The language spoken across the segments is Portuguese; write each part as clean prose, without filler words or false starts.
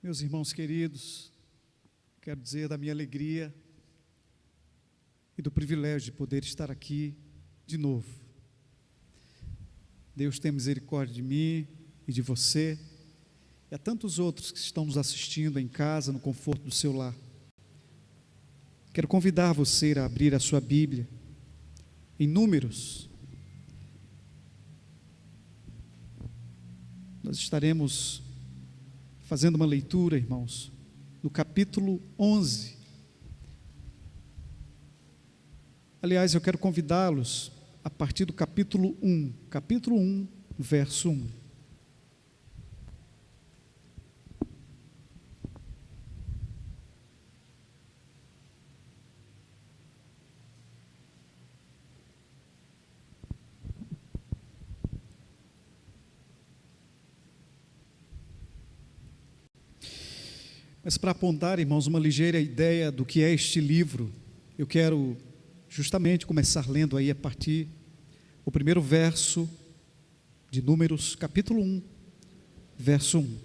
Meus irmãos queridos, quero dizer da minha alegria e do privilégio de poder estar aqui de novo. Deus tem misericórdia de mim e de você e a tantos outros que estão nos assistindo em casa, no conforto do seu lar. Quero convidar você a abrir a sua Bíblia em Números. Nós estaremos fazendo uma leitura, irmãos, no capítulo 11. Aliás, eu quero convidá-los a partir do capítulo 1, verso 1. Mas para apontar, irmãos, uma ligeira ideia do que é este livro, eu quero justamente começar lendo aí a partir o primeiro verso de Números, capítulo 1, verso 1.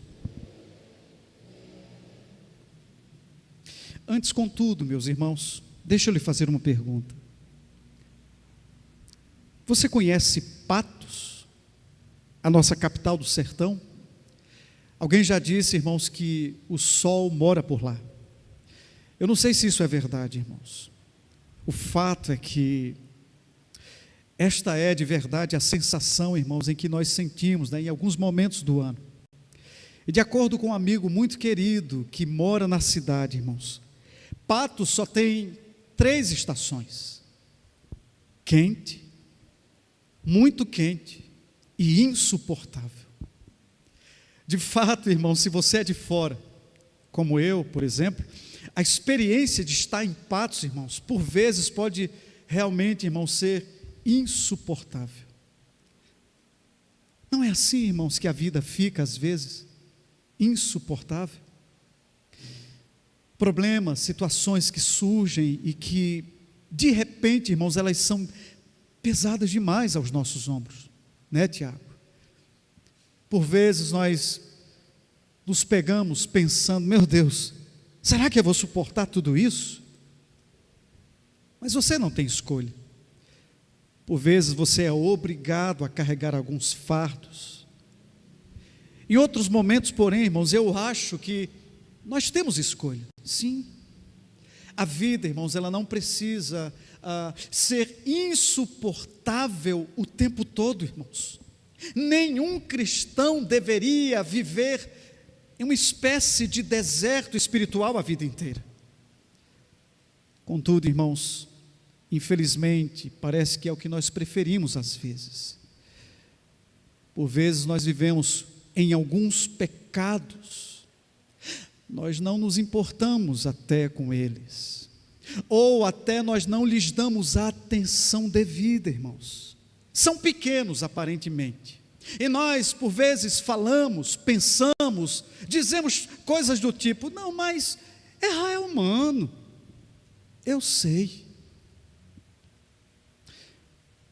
Antes, contudo, meus irmãos, deixa eu lhe fazer uma pergunta. Você conhece Patos, a nossa capital do sertão? Alguém já disse, irmãos, que o sol mora por lá. Eu não sei se isso é verdade, irmãos. O fato é que esta é de verdade a sensação, irmãos, em que nós sentimos, em alguns momentos do ano. E de acordo com um amigo muito querido que mora na cidade, irmãos, Patos só tem 3 estações: quente, muito quente e insuportável. De fato, irmão, se você é de fora, como eu, por exemplo, a experiência de estar em Patos, irmãos, por vezes pode realmente, irmão, ser insuportável. Não é assim, irmãos, que a vida fica às vezes insuportável? Problemas, situações que surgem e que, de repente, irmãos, elas são pesadas demais aos nossos ombros, né, Tiago? Por vezes nós nos pegamos pensando, meu Deus, será que eu vou suportar tudo isso? Mas você não tem escolha. Por vezes você é obrigado a carregar alguns fardos. Em outros momentos, porém, irmãos, eu acho que nós temos escolha. Sim. A vida, irmãos, ela não precisa ser insuportável o tempo todo, irmãos. Nenhum cristão deveria viver em uma espécie de deserto espiritual a vida inteira. Contudo, irmãos, infelizmente, parece que é o que nós preferimos às vezes. Por vezes nós vivemos em alguns pecados, nós não nos importamos até com eles, ou até nós não lhes damos a atenção devida, irmãos. São pequenos aparentemente, e nós por vezes falamos, pensamos, dizemos coisas do tipo, não, mas errar é humano, eu sei.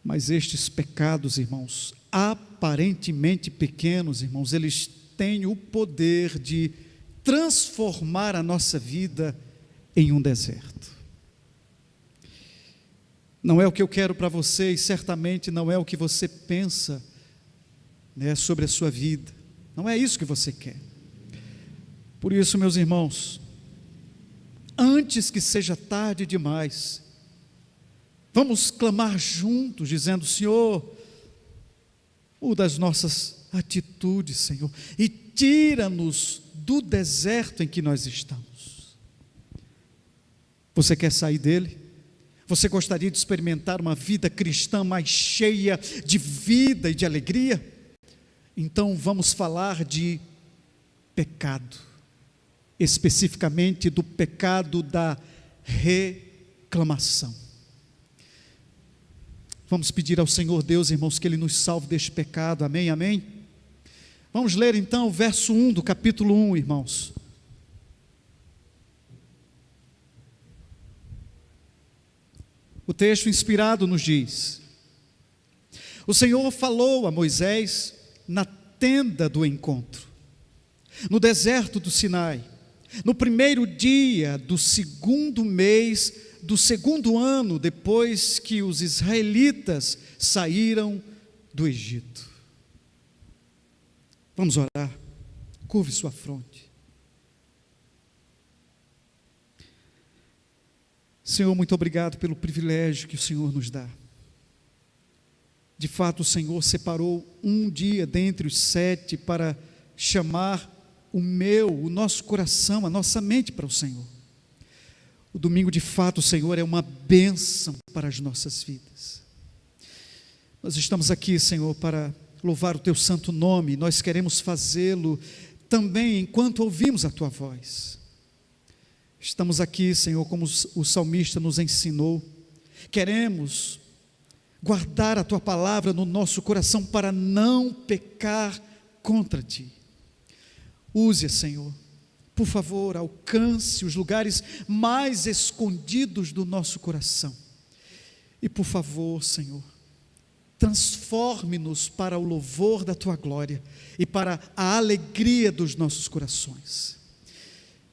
Mas estes pecados, irmãos, aparentemente pequenos, irmãos, eles têm o poder de transformar a nossa vida em um deserto. Não é o que eu quero para você, e certamente não é o que você pensa, né, sobre a sua vida. Não é isso que você quer. Por isso, meus irmãos, antes que seja tarde demais, vamos clamar juntos, dizendo, Senhor, muda as nossas atitudes, Senhor, e tira-nos do deserto em que nós estamos. Você quer sair dele? Você gostaria de experimentar uma vida cristã mais cheia de vida e de alegria? Então vamos falar de pecado, especificamente do pecado da reclamação. Vamos pedir ao Senhor Deus, irmãos, que Ele nos salve deste pecado, amém, amém? Vamos ler então o verso 1 do capítulo 1, irmãos. O texto inspirado nos diz: O Senhor falou a Moisés na tenda do encontro, no deserto do Sinai, no primeiro dia do segundo mês do segundo ano depois que os israelitas saíram do Egito. Vamos orar. Curve sua fronte. Senhor, muito obrigado pelo privilégio que o Senhor nos dá. De fato, o Senhor separou um dia dentre os 7 para chamar o nosso coração, a nossa mente para o Senhor. O domingo, de fato, Senhor, é uma bênção para as nossas vidas. Nós estamos aqui, Senhor, para louvar o Teu santo nome. Nós queremos fazê-lo também enquanto ouvimos a Tua voz. Estamos aqui, Senhor, como o salmista nos ensinou. Queremos guardar a Tua palavra no nosso coração para não pecar contra Ti. Use-a, Senhor. Por favor, alcance os lugares mais escondidos do nosso coração. E por favor, Senhor, transforme-nos para o louvor da Tua glória e para a alegria dos nossos corações.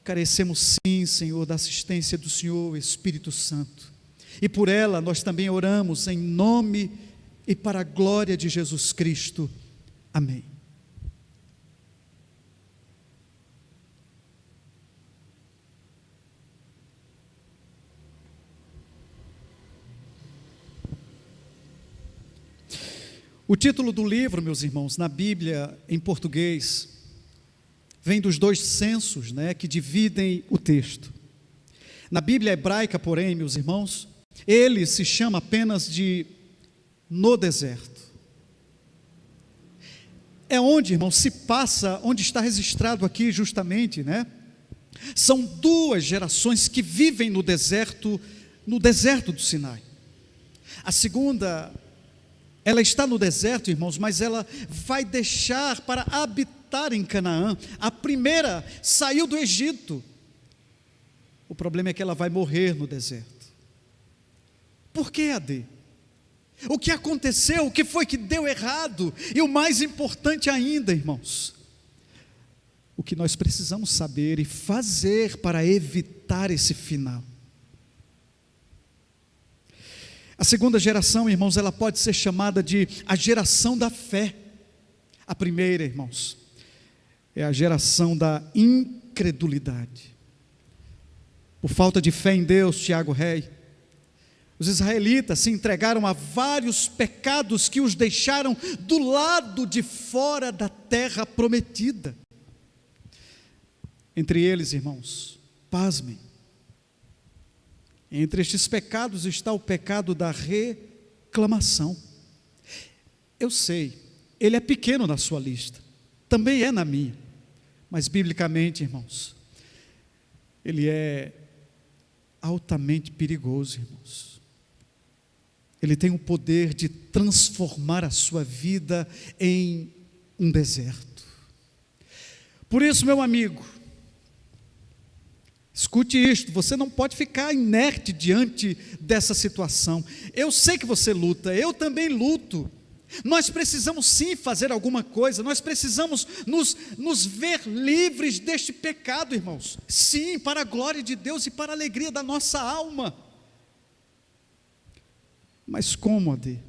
Carecemos sim, Senhor, da assistência do Senhor, Espírito Santo. E por ela nós também oramos em nome e para a glória de Jesus Cristo. Amém. O título do livro, meus irmãos, na Bíblia em português, vem dos 2 censos, que dividem o texto. Na Bíblia hebraica, porém, meus irmãos, ele se chama apenas de no deserto. É onde, irmãos, se passa, onde está registrado aqui justamente, São 2 gerações que vivem no deserto do Sinai. A segunda, ela está no deserto, irmãos, mas ela vai deixar para habitar em Canaã. A primeira saiu do Egito. O problema é que ela vai morrer no deserto. Por que, AD? O que aconteceu? O que foi que deu errado? E o mais importante ainda, irmãos, o que nós precisamos saber e fazer para evitar esse final. A segunda geração, irmãos, ela pode ser chamada de a geração da fé. A primeira, irmãos, é a geração da incredulidade. Por falta de fé em Deus, Tiago Rei, os israelitas se entregaram a vários pecados que os deixaram do lado de fora da terra prometida. Entre eles, irmãos, pasmem, entre estes pecados está o pecado da reclamação. Eu sei, ele é pequeno na sua lista, também é na minha, mas biblicamente, irmãos, ele é altamente perigoso, irmãos. Ele tem o poder de transformar a sua vida em um deserto. Por isso, meu amigo, escute isto, você não pode ficar inerte diante dessa situação. Eu sei que você luta, eu também luto. Nós precisamos sim fazer alguma coisa, nós precisamos nos ver livres deste pecado, irmãos. Sim, para a glória de Deus e para a alegria da nossa alma. Mas como, AD?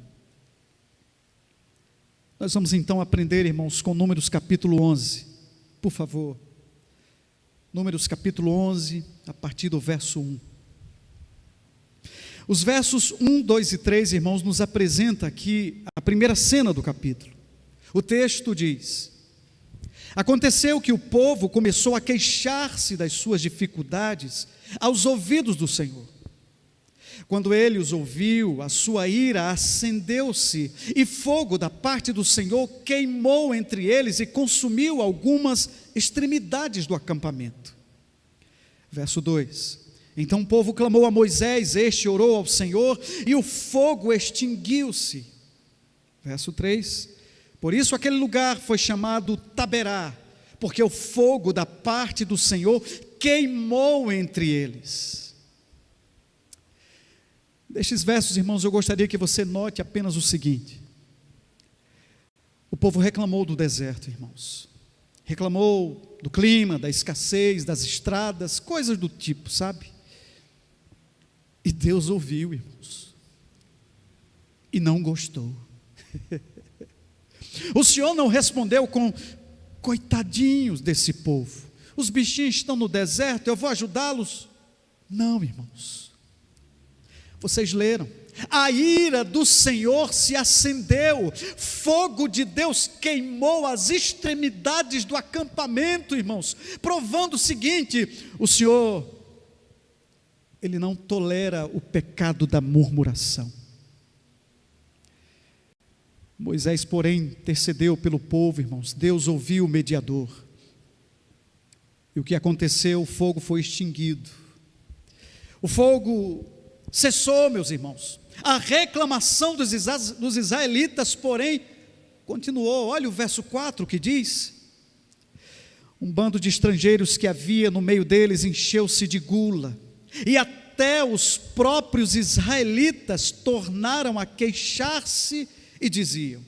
Nós vamos então aprender, irmãos, com Números capítulo 11, por favor. Números capítulo 11, a partir do verso 1. Os versos 1, 2 e 3, irmãos, nos apresenta aqui a primeira cena do capítulo. O texto diz: aconteceu que o povo começou a queixar-se das suas dificuldades aos ouvidos do Senhor. Quando ele os ouviu, a sua ira acendeu-se, e fogo da parte do Senhor queimou entre eles e consumiu algumas extremidades do acampamento. Verso 2: então o povo clamou a Moisés, este orou ao Senhor, e o fogo extinguiu-se. Verso 3: por isso aquele lugar foi chamado Taberá, porque o fogo da parte do Senhor queimou entre eles. Destes versos, irmãos, eu gostaria que você note apenas o seguinte: o povo reclamou do deserto, irmãos, reclamou do clima, da escassez, das estradas, coisas do tipo, sabe? E Deus ouviu, irmãos, e não gostou. O Senhor não respondeu com: coitadinhos desse povo, os bichinhos estão no deserto, eu vou ajudá-los. Não, irmãos, vocês leram, a ira do Senhor se acendeu, fogo de Deus queimou as extremidades do acampamento, irmãos, provando o seguinte: o Senhor, Ele não tolera o pecado da murmuração. Moisés, porém, intercedeu pelo povo, irmãos. Deus ouviu o mediador. E o que aconteceu? O fogo foi extinguido. O fogo cessou, meus irmãos. A reclamação dos israelitas, porém, continuou. Olha o verso 4 que diz: um bando de estrangeiros que havia no meio deles encheu-se de gula, e até os próprios israelitas tornaram a queixar-se e diziam.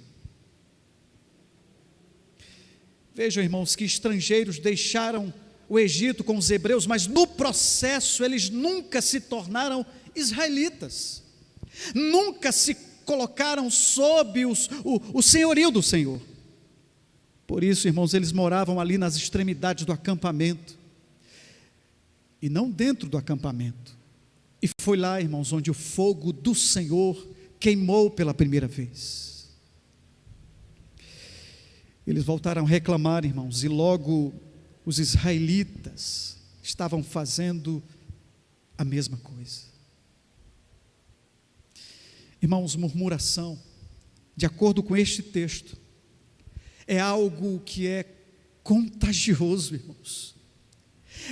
Vejam, irmãos, que estrangeiros deixaram o Egito com os hebreus, mas no processo eles nunca se tornaram israelitas, nunca se colocaram sob o senhorio do Senhor. Por isso, irmãos, eles moravam ali nas extremidades do acampamento, e não dentro do acampamento. E foi lá, irmãos, onde o fogo do Senhor queimou pela primeira vez. Eles voltaram a reclamar, irmãos, e logo os israelitas estavam fazendo a mesma coisa. Irmãos, murmuração, de acordo com este texto, é algo que é contagioso, irmãos.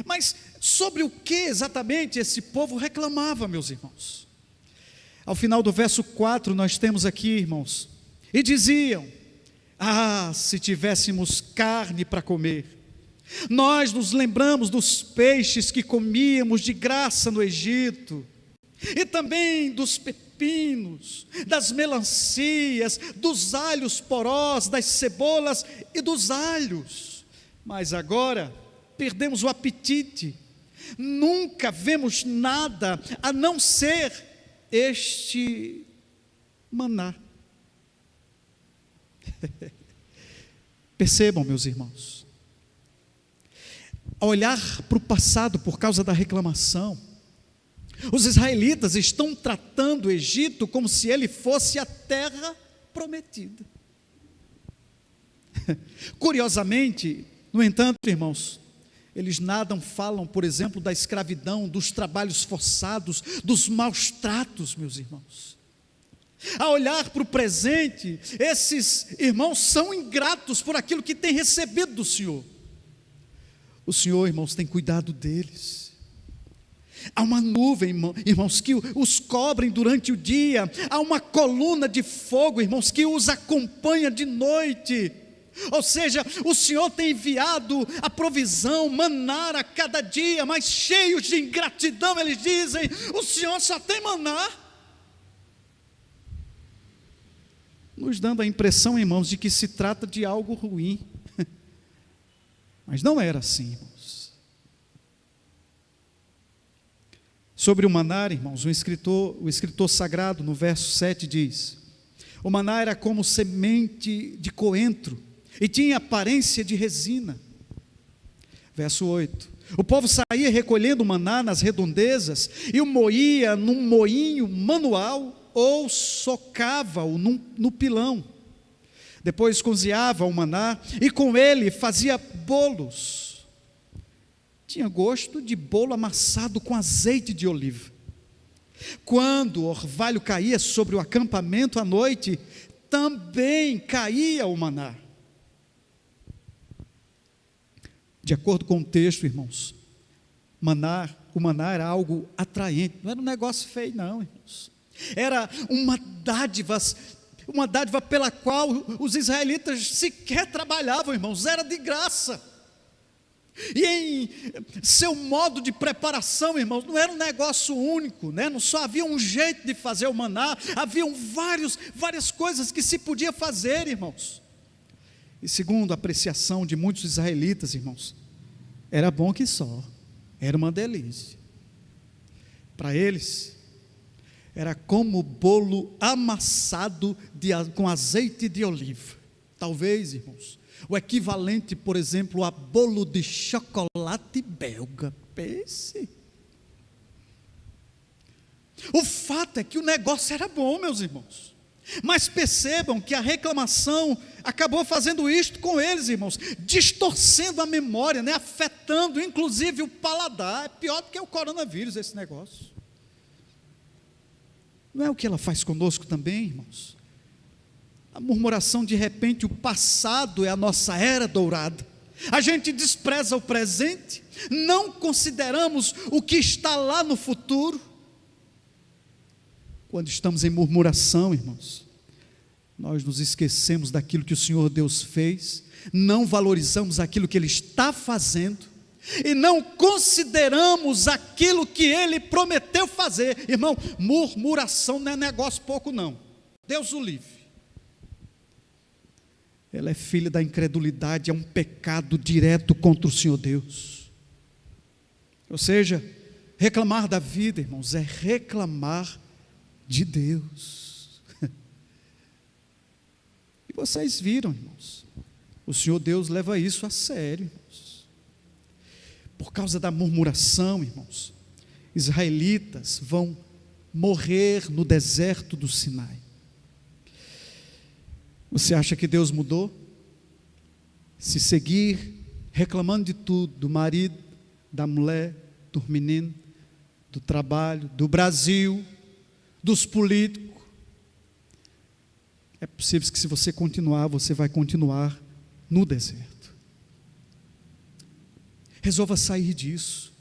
Mas sobre o que exatamente esse povo reclamava, meus irmãos? Ao final do verso 4 nós temos aqui, irmãos, e diziam: ah, se tivéssemos carne para comer, nós nos lembramos dos peixes que comíamos de graça no Egito, e também dos pepinos, das melancias, dos alhos porós, das cebolas e dos alhos, mas agora perdemos o apetite, nunca vemos nada a não ser este maná. Percebam, meus irmãos, ao olhar para o passado por causa da reclamação, os israelitas estão tratando o Egito como se ele fosse a terra prometida. Curiosamente, no entanto, irmãos, eles nada falam, por exemplo, da escravidão, dos trabalhos forçados, dos maus tratos, meus irmãos. A olhar para o presente, esses irmãos são ingratos por aquilo que têm recebido do Senhor. O Senhor, irmãos, tem cuidado deles. Há uma nuvem, irmãos, que os cobrem durante o dia. Há uma coluna de fogo, irmãos, que os acompanha de noite. Ou seja, o Senhor tem enviado a provisão, maná a cada dia, mas cheios de ingratidão, eles dizem: o Senhor só tem maná. Nos dando a impressão, irmãos, de que se trata de algo ruim. Mas não era assim, irmãos. Sobre o maná, irmãos, o escritor sagrado, no verso 7 diz: o maná era como semente de coentro, e tinha aparência de resina. Verso 8: o povo saía recolhendo o maná nas redondezas, e o moía num moinho manual, ou socava-o no pilão. Depois cozinhava o maná, e com ele fazia bolos. Tinha gosto de bolo amassado com azeite de oliva. Quando o orvalho caía sobre o acampamento à noite, também caía o maná. De acordo com o texto, irmãos, o maná era algo atraente, não era um negócio feio não, irmãos. Era uma dádiva pela qual os israelitas sequer trabalhavam, irmãos, era de graça. E em seu modo de preparação, irmãos, não era um negócio único, né? Não só havia um jeito de fazer o maná, haviam várias coisas que se podia fazer, irmãos. E segundo a apreciação de muitos israelitas, irmãos, era bom que só, era uma delícia. Para eles, era como bolo amassado com azeite de oliva. Talvez, irmãos, o equivalente, por exemplo, a bolo de chocolate belga. Pense. O fato é que o negócio era bom, meus irmãos. Mas percebam que a reclamação acabou fazendo isto com eles, irmãos, distorcendo a memória, né? Afetando inclusive o paladar. É pior do que o coronavírus esse negócio. Não é o que ela faz conosco também, irmãos? A murmuração, de repente, o passado é a nossa era dourada. A gente despreza o presente, não consideramos o que está lá no futuro. Quando estamos em murmuração, irmãos, nós nos esquecemos daquilo que o Senhor Deus fez, não valorizamos aquilo que Ele está fazendo, e não consideramos aquilo que Ele prometeu fazer. Irmão, murmuração não é negócio pouco não, Deus o livre. Ela é filha da incredulidade, é um pecado direto contra o Senhor Deus. Ou seja, reclamar da vida, irmãos, é reclamar de Deus. E vocês viram, irmãos, o Senhor Deus leva isso a sério, irmãos. Por causa da murmuração, irmãos, israelitas vão morrer no deserto do Sinai. Você acha que Deus mudou? Se seguir reclamando de tudo, do marido, da mulher, do menino, do trabalho, do Brasil, dos políticos, é possível que se você continuar, você vai continuar no deserto. Resolva sair disso,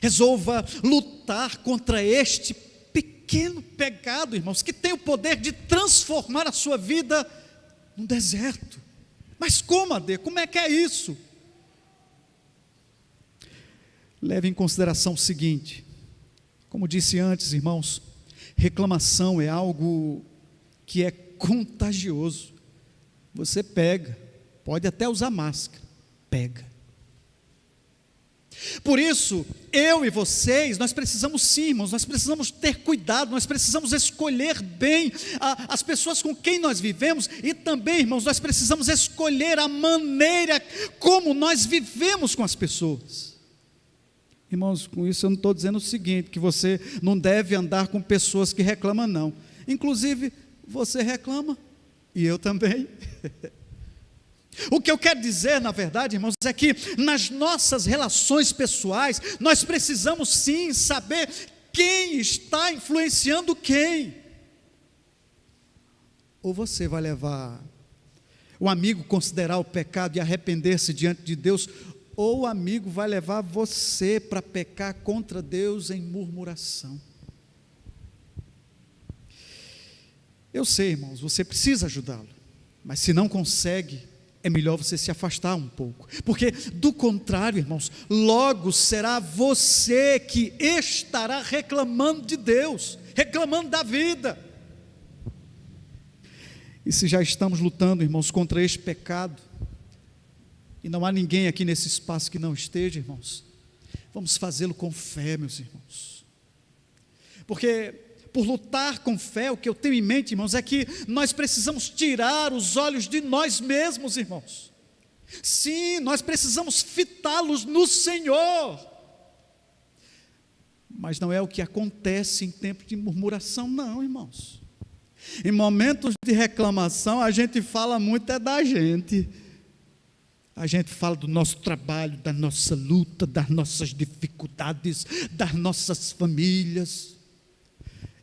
resolva lutar contra este pequeno pecado, irmãos, que tem o poder de transformar a sua vida num deserto. Mas como, Ade? Como é que é isso? Leve em consideração o seguinte, como disse antes, irmãos, reclamação é algo que é contagioso. Você pega, pode até usar máscara, pega. Por isso, eu e vocês, nós precisamos sim, irmãos, nós precisamos ter cuidado, nós precisamos escolher bem as pessoas com quem nós vivemos, e também, irmãos, nós precisamos escolher a maneira como nós vivemos com as pessoas. Irmãos, com isso eu não estou dizendo o seguinte, que você não deve andar com pessoas que reclamam, não. Inclusive, você reclama, e eu também. O que eu quero dizer, na verdade, irmãos, é que nas nossas relações pessoais, nós precisamos sim saber quem está influenciando quem. Ou você vai levar o amigo a considerar o pecado e arrepender-se diante de Deus, ou o amigo vai levar você para pecar contra Deus em murmuração. Eu sei, irmãos, você precisa ajudá-lo, mas se não consegue, é melhor você se afastar um pouco, porque do contrário, irmãos, logo será você que estará reclamando de Deus, reclamando da vida. E se já estamos lutando, irmãos, contra este pecado, e não há ninguém aqui nesse espaço que não esteja, irmãos, vamos fazê-lo com fé, meus irmãos, porque por lutar com fé, o que eu tenho em mente, irmãos, é que nós precisamos tirar os olhos de nós mesmos, irmãos. Sim, nós precisamos fitá-los no Senhor. Mas não é o que acontece em tempo de murmuração, não, irmãos. Em momentos de reclamação, a gente fala muito é da gente. A gente fala do nosso trabalho, da nossa luta, das nossas dificuldades, das nossas famílias.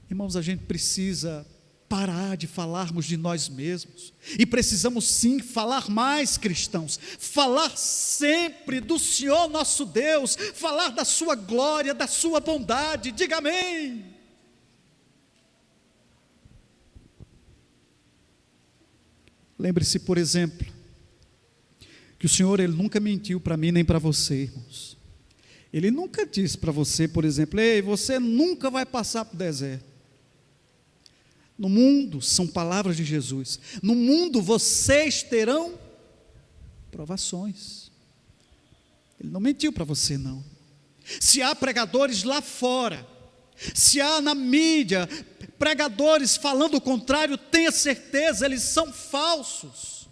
Irmãos, a gente precisa parar de falarmos de nós mesmos, e precisamos sim falar mais, cristãos, falar sempre do Senhor nosso Deus, falar da sua glória, da sua bondade. Diga amém. Lembre-se, por exemplo, que o Senhor, Ele nunca mentiu para mim nem para você, irmãos. Ele nunca disse para você, por exemplo, ei, você nunca vai passar para o deserto. No mundo, são palavras de Jesus, no mundo vocês terão provações. Ele não mentiu para você, não. Se há pregadores lá fora, se há na mídia pregadores falando o contrário, tenha certeza, eles são falsos.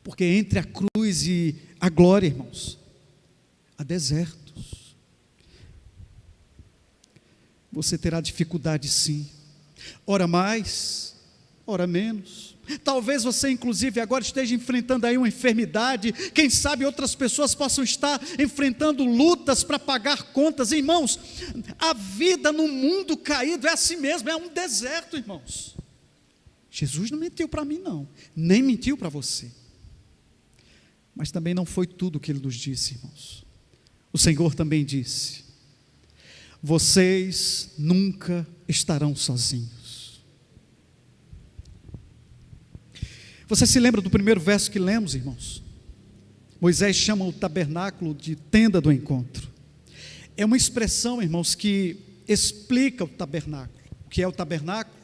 Porque entre a cruz e a glória, irmãos, há desertos. Você terá dificuldade, sim. Ora mais, ora menos. Talvez você inclusive agora esteja enfrentando aí uma enfermidade. Quem sabe outras pessoas possam estar enfrentando lutas para pagar contas. Irmãos, a vida no mundo caído é assim mesmo, é um deserto, irmãos. Jesus não mentiu para mim, não, nem mentiu para você. Mas também não foi tudo o que Ele nos disse, irmãos. O Senhor também disse: vocês nunca estarão sozinhos. Você se lembra do primeiro verso que lemos, irmãos? Moisés chama o tabernáculo de tenda do encontro. É uma expressão, irmãos, que explica o tabernáculo. O que é o tabernáculo?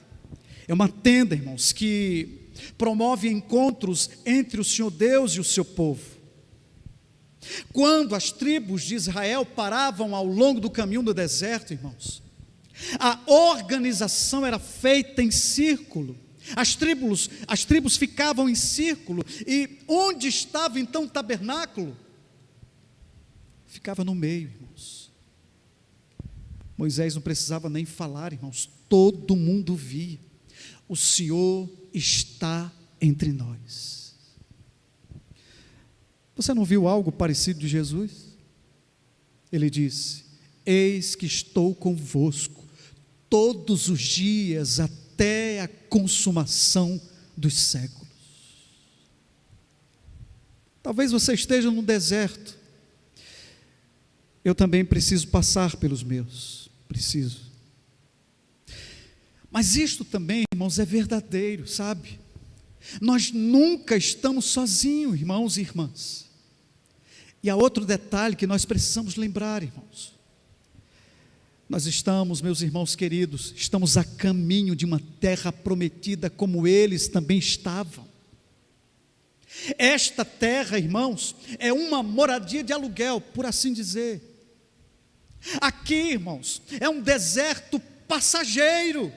É uma tenda, irmãos, que promove encontros entre o Senhor Deus e o seu povo. Quando as tribos de Israel paravam ao longo do caminho do deserto, irmãos, a organização era feita em círculo. As tribos ficavam em círculo, e onde estava então o tabernáculo? Ficava no meio, irmãos. Moisés não precisava nem falar, irmãos, todo mundo via: o Senhor está entre nós. Você não viu algo parecido de Jesus? Ele disse: eis que estou convosco todos os dias até a consumação dos séculos. Talvez você esteja no deserto. Eu também preciso passar pelos meus, preciso. Mas isto também, irmãos, é verdadeiro, sabe? Nós nunca estamos sozinhos, irmãos e irmãs. E há outro detalhe que nós precisamos lembrar, irmãos. Nós estamos, meus irmãos queridos, estamos a caminho de uma terra prometida, como eles também estavam. Esta terra, irmãos, é uma moradia de aluguel, por assim dizer. Aqui, irmãos, é um deserto passageiro.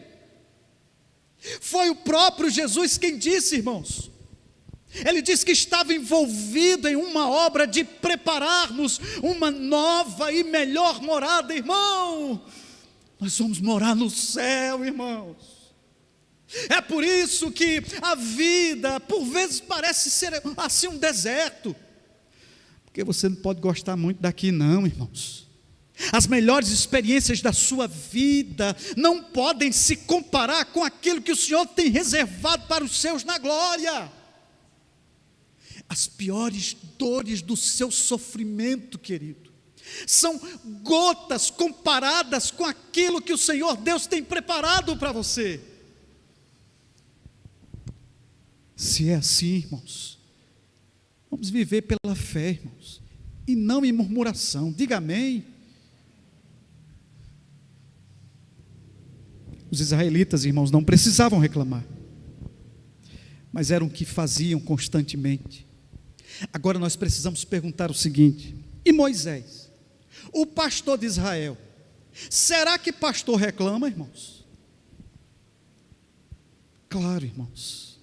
Foi o próprio Jesus quem disse, irmãos. Ele disse que estava envolvido em uma obra de preparar-nos uma nova e melhor morada, irmão. Nós vamos morar no céu, irmãos. É por isso que a vida, por vezes, parece ser assim um deserto. Porque você não pode gostar muito daqui, não, irmãos. As melhores experiências da sua vida não podem se comparar com aquilo que o Senhor tem reservado para os seus na glória. As piores dores do seu sofrimento, querido, são gotas comparadas com aquilo que o Senhor Deus tem preparado para você. Se é assim, irmãos, vamos viver pela fé, irmãos, e não em murmuração. Diga amém. Os israelitas, irmãos, não precisavam reclamar, mas eram o que faziam constantemente. Agora nós precisamos perguntar o seguinte: e Moisés, o pastor de Israel, será que pastor reclama, irmãos? Claro, irmãos,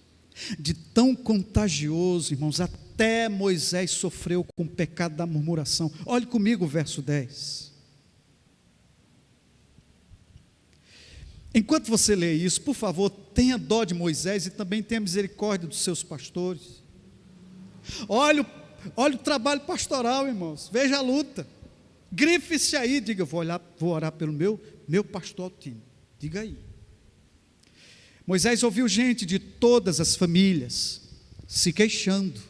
de tão contagioso, irmãos, até Moisés sofreu com o pecado da murmuração. Olhe comigo o verso 10. Enquanto você lê isso, por favor, tenha dó de Moisés e também tenha misericórdia dos seus pastores. Olha o trabalho pastoral, irmãos, veja a luta. Grife-se aí, diga: vou orar pelo meu pastor Altino. Diga aí. Moisés ouviu gente de todas as famílias se queixando,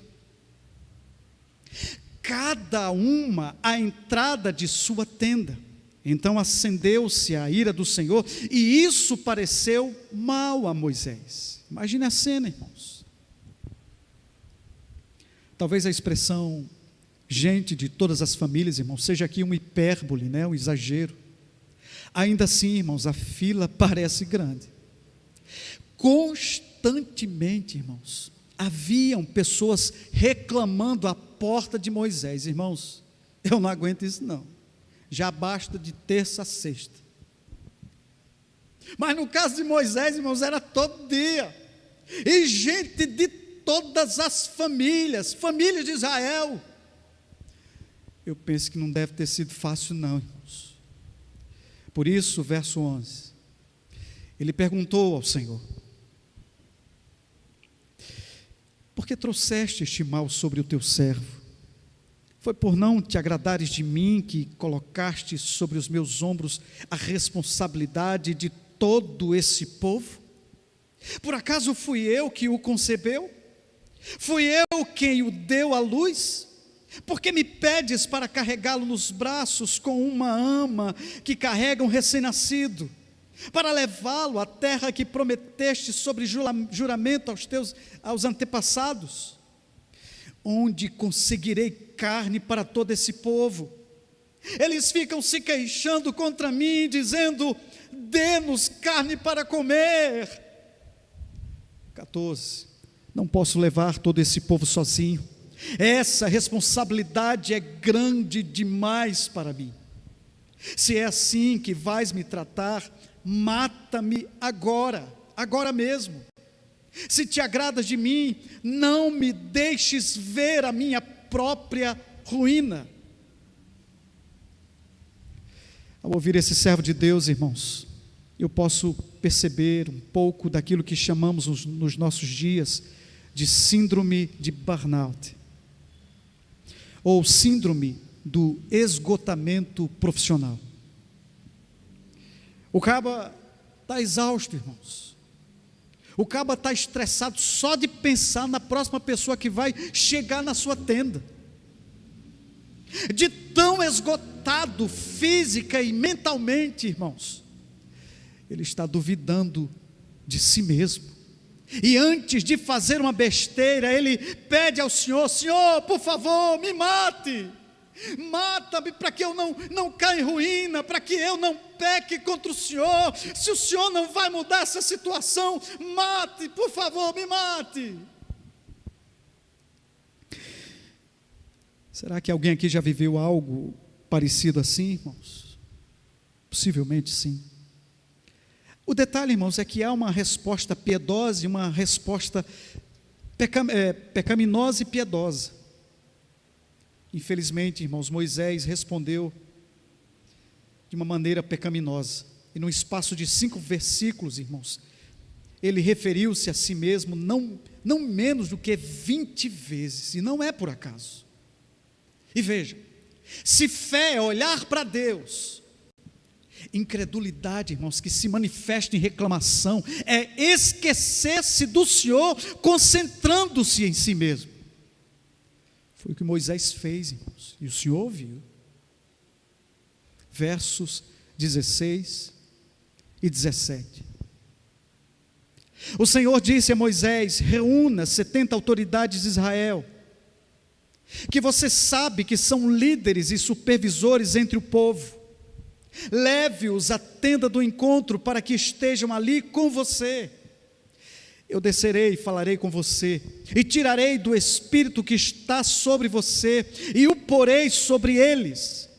cada uma à entrada de sua tenda. Então acendeu-se a ira do Senhor, e isso pareceu mal a Moisés. Imagine a cena, irmãos. Talvez a expressão gente de todas as famílias, irmãos, seja aqui uma hipérbole, né? Um exagero. Ainda assim, irmãos, a fila parece grande. Constantemente, irmãos, haviam pessoas reclamando à porta de Moisés. Irmãos, eu não aguento isso não, já basta de terça a sexta. Mas no caso de Moisés, irmãos, era todo dia, e gente de todas as famílias de Israel. Eu penso que não deve ter sido fácil não, irmãos. Por isso, verso 11, ele perguntou ao Senhor: por que trouxeste este mal sobre o teu servo? Foi por não te agradares de mim que colocaste sobre os meus ombros a responsabilidade de todo esse povo? Por acaso fui eu que o concebeu? Fui eu quem o deu à luz? Por que me pedes para carregá-lo nos braços com uma ama que carrega um recém-nascido? Para levá-lo à terra que prometeste sobre juramento aos antepassados? Onde conseguirei carne para todo esse povo? Eles ficam se queixando contra mim, dizendo: dê-nos carne para comer. 14. Não posso levar todo esse povo sozinho. Essa responsabilidade é grande demais para mim. Se é assim que vais me tratar, mata-me agora mesmo. Se te agradas de mim, não me deixes ver a minha própria ruína. Ao ouvir esse servo de Deus, irmãos, eu posso perceber um pouco daquilo que chamamos nos nossos dias de síndrome de burnout, ou síndrome do esgotamento profissional. O caba está exausto, irmãos. O caba está estressado só de pensar na próxima pessoa que vai chegar na sua tenda. De tão esgotado física e mentalmente, irmãos, ele está duvidando de si mesmo. E antes de fazer uma besteira, ele pede ao Senhor: Senhor, por favor, me mate. Mata-me para que eu não caia em ruína, para que eu não peque contra o Senhor. Se o Senhor não vai mudar essa situação, mate, por favor, me mate. Será que alguém aqui já viveu algo parecido assim, irmãos? Possivelmente sim. O detalhe, irmãos, é que há uma resposta piedosa e uma resposta pecaminosa e piedosa. Infelizmente, irmãos, Moisés respondeu de uma maneira pecaminosa. E no espaço de 5 versículos, irmãos, ele referiu-se a si mesmo não menos do que 20 vezes. E não é por acaso. E veja, se fé é olhar para Deus, incredulidade, irmãos, que se manifesta em reclamação, é esquecer-se do Senhor, concentrando-se em si mesmo. Foi o que Moisés fez, irmãos, e o Senhor ouviu. Versos 16 e 17. O Senhor disse a Moisés: reúna 70 autoridades de Israel, que você sabe que são líderes e supervisores entre o povo. Leve-os à tenda do encontro para que estejam ali com você. Eu descerei e falarei com você, e tirarei do Espírito que está sobre você, e o porei sobre eles.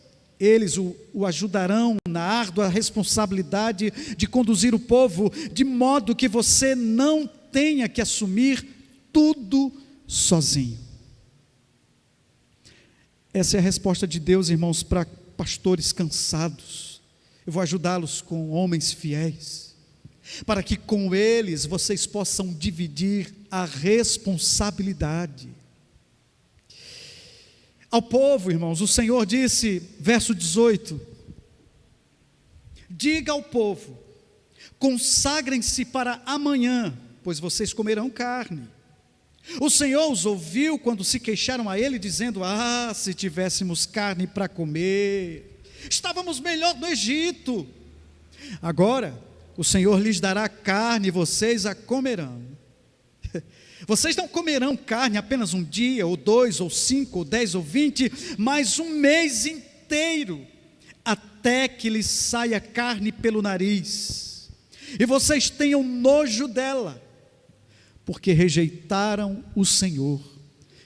Eles o ajudarão na árdua responsabilidade de conduzir o povo, de modo que você não tenha que assumir tudo sozinho. Essa é a resposta de Deus, irmãos, para pastores cansados. Eu vou ajudá-los com homens fiéis, para que com eles vocês possam dividir a responsabilidade. Ao povo, irmãos, o Senhor disse, verso 18: diga ao povo, consagrem-se para amanhã, pois vocês comerão carne. O Senhor os ouviu quando se queixaram a Ele, dizendo: se tivéssemos carne para comer, estávamos melhor no Egito. Agora o Senhor lhes dará carne e vocês a comerão. Vocês não comerão carne apenas um dia, ou 2, ou 5, ou 10, ou 20, mas um mês inteiro, até que lhes saia carne pelo nariz, e vocês tenham nojo dela, porque rejeitaram o Senhor,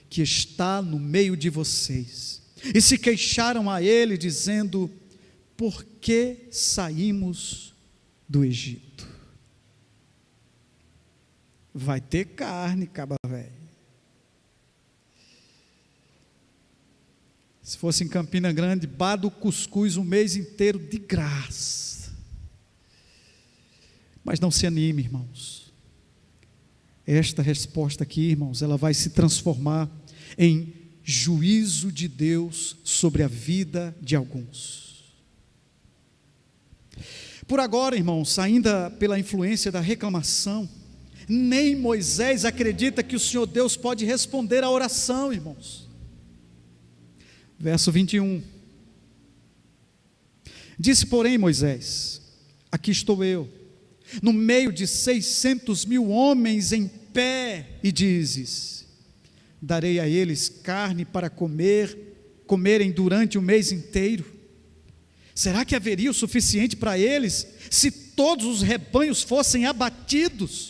que está no meio de vocês, e se queixaram a Ele, dizendo: por que saímos do Egito? Vai ter carne, caba velho. Se fosse em Campina Grande, bar do cuscuz um mês inteiro de graça. Mas não se anime, irmãos. Esta resposta aqui, irmãos, ela vai se transformar em juízo de Deus sobre a vida de alguns. Por agora, irmãos, ainda pela influência da reclamação, nem Moisés acredita que o Senhor Deus pode responder à oração, irmãos. Verso 21. Disse, porém, Moisés: aqui estou eu, no meio de 600.000 homens em pé, e dizes: darei a eles carne para comerem durante o mês inteiro. Será que haveria o suficiente para eles, se todos os rebanhos fossem abatidos?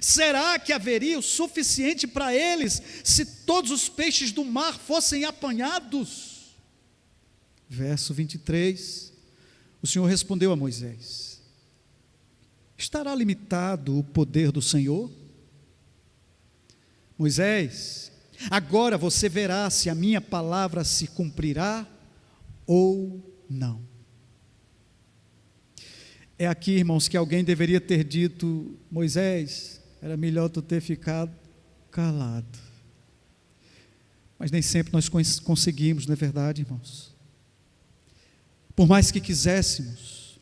Será que haveria o suficiente para eles, se todos os peixes do mar fossem apanhados? Verso 23, o Senhor respondeu a Moisés: estará limitado o poder do Senhor? Moisés, agora você verá se a minha palavra se cumprirá ou não. É aqui, irmãos, que alguém deveria ter dito: Moisés, era melhor tu ter ficado calado. Mas nem sempre nós conseguimos, não é verdade, irmãos? Por mais que quiséssemos,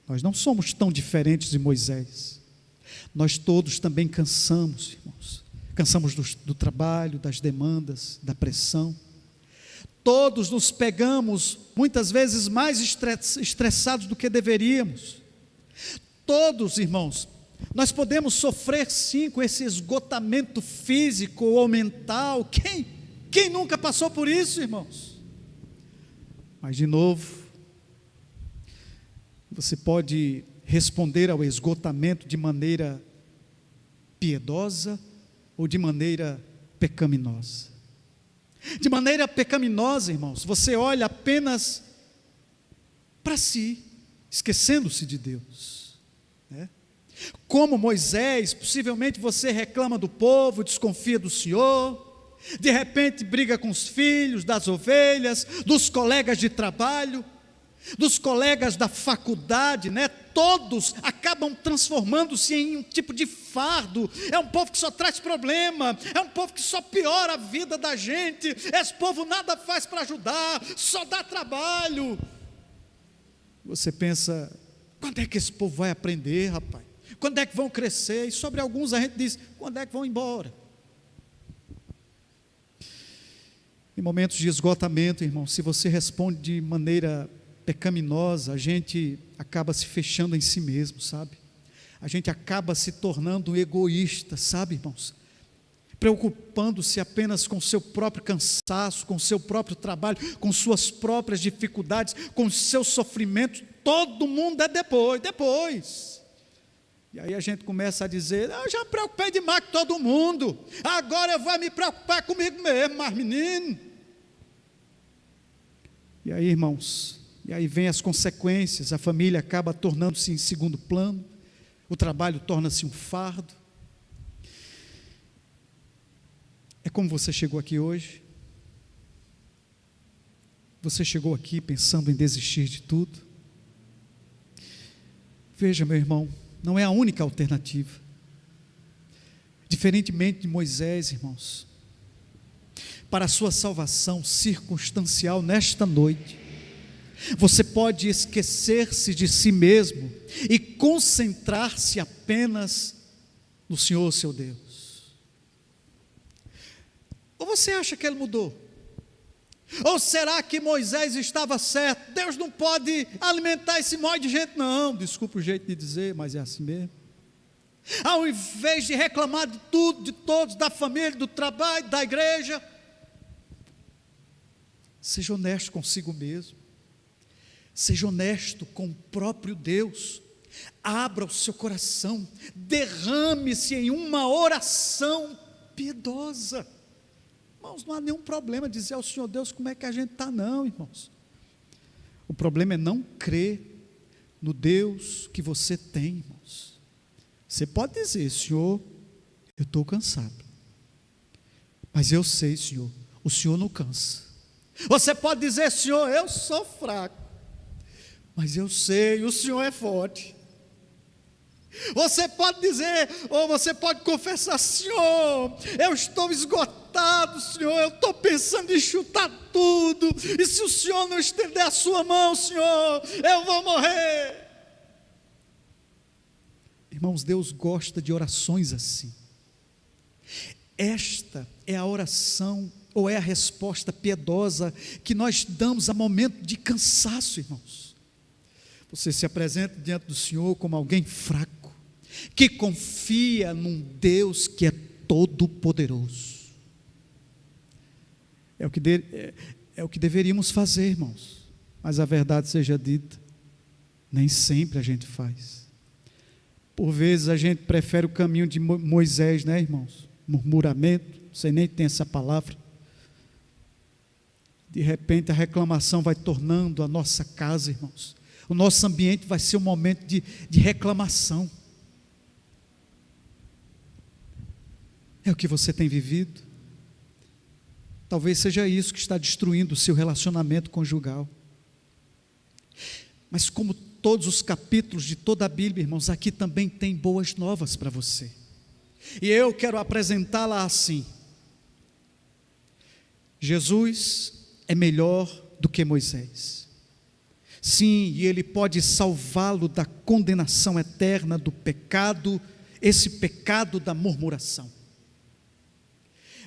nós não somos tão diferentes de Moisés. Nós todos também cansamos, irmãos. Cansamos do trabalho, das demandas, da pressão. Todos nos pegamos, muitas vezes, mais estressados do que deveríamos. Todos, irmãos, nós podemos sofrer sim com esse esgotamento físico ou mental. Quem nunca passou por isso, irmãos? Mas, de novo, você pode responder ao esgotamento de maneira piedosa ou de maneira pecaminosa. De maneira pecaminosa, irmãos, você olha apenas para si, esquecendo-se de Deus, né? Como Moisés, possivelmente você reclama do povo, desconfia do Senhor, de repente briga com os filhos, das ovelhas, dos colegas de trabalho, dos colegas da faculdade, né? Todos acabam transformando-se em um tipo de fardo. É um povo que só traz problema, é um povo que só piora a vida da gente. Esse povo nada faz para ajudar, só dá trabalho. Você pensa: quando é que esse povo vai aprender, rapaz? Quando é que vão crescer? E sobre alguns a gente diz: quando é que vão embora? Em momentos de esgotamento, irmão, se você responde de maneira pecaminosa, a gente acaba se fechando em si mesmo, sabe? A gente acaba se tornando egoísta, sabe, irmãos? Preocupando-se apenas com o seu próprio cansaço, com o seu próprio trabalho, com suas próprias dificuldades, com os seus sofrimentos. Todo mundo é depois. E aí a gente começa a dizer: eu já me preocupei demais com todo mundo, agora eu vou me preocupar comigo mesmo, mas menino. E aí, irmãos, e aí vem as consequências, a família acaba tornando-se em segundo plano, o trabalho torna-se um fardo. É como você chegou aqui hoje? Você chegou aqui pensando em desistir de tudo? Veja, meu irmão, não é a única alternativa. Diferentemente de Moisés, irmãos, para a sua salvação circunstancial nesta noite, você pode esquecer-se de si mesmo e concentrar-se apenas no Senhor, seu Deus. Ou você acha que ele mudou? Ou será que Moisés estava certo? Deus não pode alimentar esse monte de gente, não. Desculpa o jeito de dizer, mas é assim mesmo. Ao invés de reclamar de tudo, de todos, da família, do trabalho, da igreja, seja honesto consigo mesmo. Seja honesto com o próprio Deus. Abra o seu coração, derrame-se em uma oração piedosa. Irmãos, não há nenhum problema dizer ao Senhor Deus como é que a gente está, não, irmãos. O problema é não crer no Deus que você tem, irmãos. Você pode dizer: Senhor, eu estou cansado, mas eu sei, Senhor, o Senhor não cansa. Você pode dizer: Senhor, eu sou fraco, mas eu sei, o Senhor é forte. Você pode dizer, ou você pode confessar: Senhor, eu estou esgotado, Senhor, eu estou pensando em chutar tudo, e se o Senhor não estender a sua mão, Senhor, eu vou morrer. Irmãos, Deus gosta de orações assim. Esta é a oração, ou é a resposta piedosa que nós damos a momento de cansaço, irmãos. Você se apresenta diante do Senhor como alguém fraco, que confia num Deus que é todo poderoso. É o que deveríamos fazer, irmãos, mas a verdade seja dita, nem sempre a gente faz. Por vezes a gente prefere o caminho de Moisés, né, irmãos? Murmuramento, não sei nem tem essa palavra. De repente a reclamação vai tornando a nossa casa, irmãos. O nosso ambiente vai ser um momento de reclamação. É o que você tem vivido? Talvez seja isso que está destruindo o seu relacionamento conjugal. Mas como todos os capítulos de toda a Bíblia, irmãos, aqui também tem boas novas para você. E eu quero apresentá-la assim: Jesus é melhor do que Moisés. Sim, e Ele pode salvá-lo da condenação eterna do pecado, esse pecado da murmuração.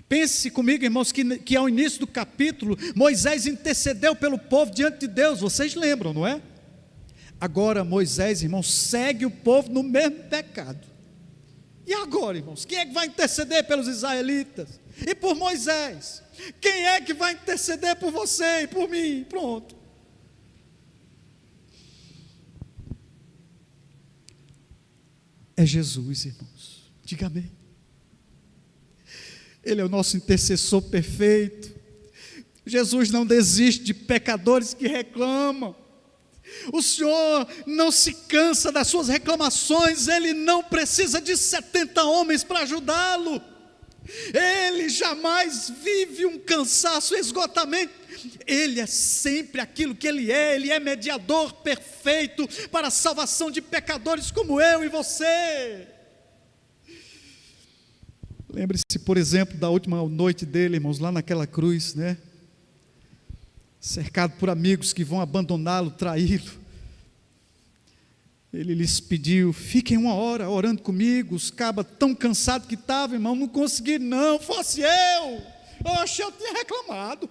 Pense comigo, irmãos, que ao início do capítulo, Moisés intercedeu pelo povo diante de Deus, vocês lembram, não é? Agora Moisés, irmãos, segue o povo no mesmo pecado. E agora, irmãos, quem é que vai interceder pelos israelitas? E por Moisés? Quem é que vai interceder por você e por mim? Pronto. É Jesus, irmãos. Diga amém. Ele é o nosso intercessor perfeito. Jesus não desiste de pecadores que reclamam. O Senhor não se cansa das suas reclamações. Ele não precisa de 70 homens para ajudá-lo. Ele jamais vive um cansaço, esgotamento. Ele é sempre aquilo que Ele é mediador perfeito para a salvação de pecadores como eu e você. Lembre-se, por exemplo, da última noite dele, irmãos, lá naquela cruz, né? Cercado por amigos que vão abandoná-lo, traí-lo. Ele lhes pediu: fiquem uma hora orando comigo. Os cabas tão cansados que estavam, irmão, não conseguiram, não. Fosse eu achei eu tinha reclamado.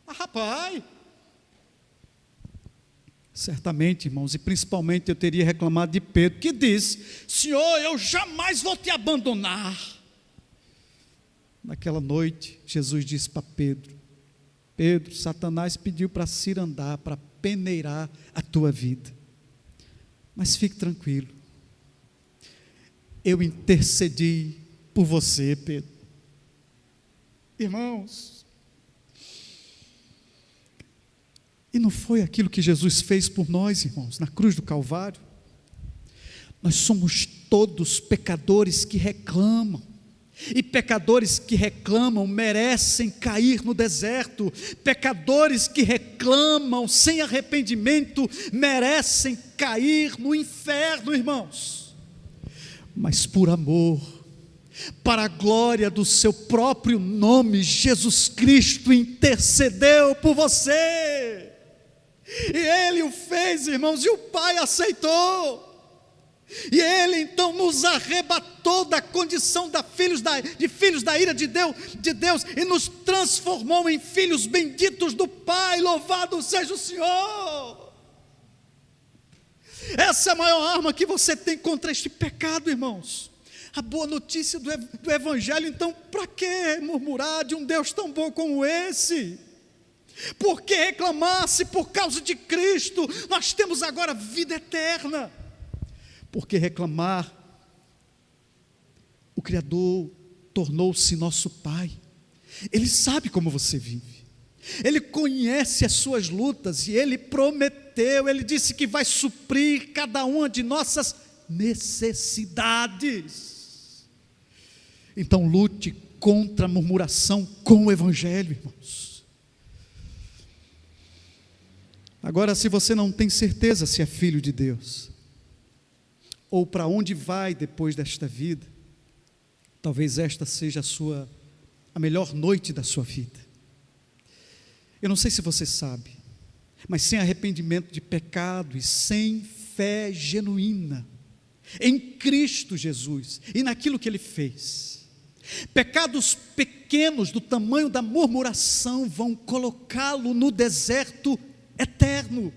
Rapaz, certamente, irmãos, e principalmente eu teria reclamado de Pedro, que disse: Senhor, eu jamais vou te abandonar. Naquela noite, Jesus disse para Pedro: Pedro, Satanás pediu para cirandar, para peneirar a tua vida, mas fique tranquilo, eu intercedi por você, Pedro. Irmãos, e não foi aquilo que Jesus fez por nós, irmãos, na cruz do Calvário? Nós somos todos pecadores que reclamam, e pecadores que reclamam merecem cair no deserto. Pecadores que reclamam sem arrependimento merecem cair no inferno, irmãos. Mas por amor, para a glória do seu próprio nome, Jesus Cristo intercedeu por você, e Ele o fez, irmãos, e o Pai aceitou. E Ele então nos arrebatou da condição de filhos da ira de Deus, e nos transformou em filhos benditos do Pai. Louvado seja o Senhor. Essa é a maior arma que você tem contra este pecado, irmãos. A boa notícia do Evangelho. Então, para que murmurar de um Deus tão bom como esse? Por que reclamar se por causa de Cristo nós temos agora vida eterna? Por que reclamar? O Criador tornou-se nosso Pai. Ele sabe como você vive. Ele conhece as suas lutas e Ele prometeu, Ele disse que vai suprir cada uma de nossas necessidades. Então lute contra a murmuração com o Evangelho, irmãos. Agora, se você não tem certeza se é filho de Deus, ou para onde vai depois desta vida, talvez esta seja a melhor noite da sua vida. Eu não sei se você sabe, mas sem arrependimento de pecado e sem fé genuína em Cristo Jesus e naquilo que Ele fez, pecados pequenos do tamanho da murmuração vão colocá-lo no deserto eterno.